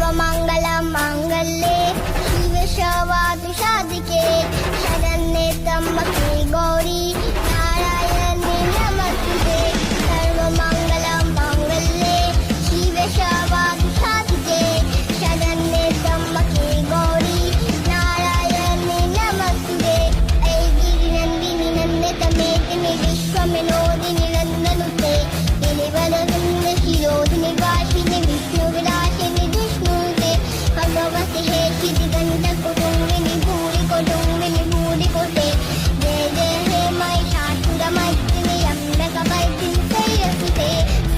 सर्वमङ्गलं माङ्गल्ये शिवे सर्वार्थसाधिके शरण्ये त्र्यम्बके गौरी नारायणे नमोस्तुते सर्वमङ्गलं माङ्गल्ये शिवे सर्वार्थसाधिके शरण्ये त्र्यम्बके गौरी नारायणे नमोस्तुते ऐ गिरिनन्दिनि नन्दतमेदिनि विश्वविनोदिनि नन्दनुते गिरिवरवृन्द शिरोधिनि वासिनि विष्णुविलासिनि विष्णुते भगवति हे चिदिगन्तकुटुम्बिनि भूरिकुटुम्बिनि भूरिकुटे जय जय हे महिषासुरमर्दिनि अम्बिकवैदिनि शैलसुते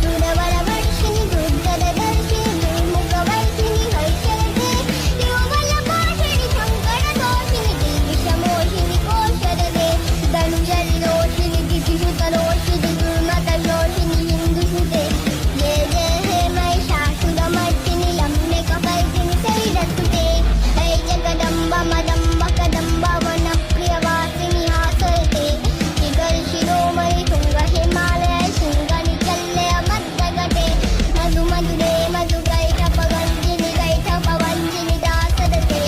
सुरवरवर्षिणि दुर्धरदर्शिनि दुर्मुखवर्षिणि हर्षरते योगलपाशिनि शङ्करदोषिनि दिविषमोहिनि कोशरते धनुजलिरोषिनि दितिसुतरोषिनि दुर्मतरोषिनि हिन्दुसुते जय जय हे महिषासुरमर्दिनि अम्बिकवैदिनि शैलसुते ऐ जगदम्ब मदम्ब कदम्ब वनप्रियवासिनि हासरते शिखरशिरोमणि तुङ्गहिमालय शृङ्गनिचल्लय मद्दगते मधुमधुरे मधुकैटपगञ्जिनि कैटपवञ्जिनि दासरते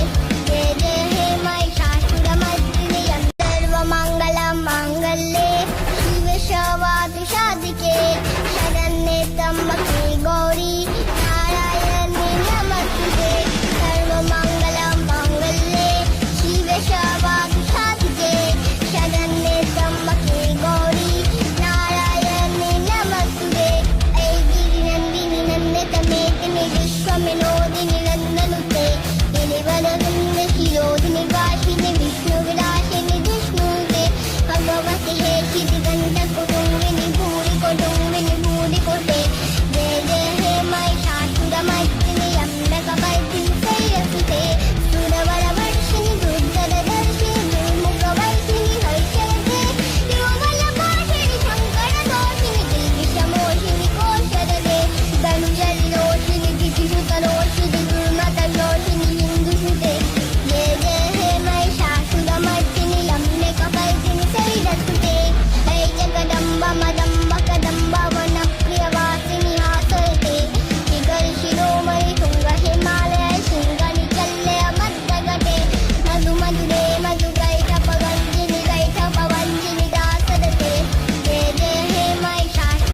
जय जय हे महिषासुरमर्दिनि सर्वमङ्गलं माङ्गल्ये शिवे सर्वार्थसाधिके शरण्ये त्र्यम्बके गौरी नारायणे नमोस्तुते सर्वमङ्गलं माङ्गल्ये शिवे सर्वार्थसाधिके शरण्ये त्र्यम्बके गौरी नारायणे नमोस्तुते ऐ गिरिनन्दिनि नन्दतमेदिनि विश्वविनोदिनि नन्दनुते गिरिवरवृन्द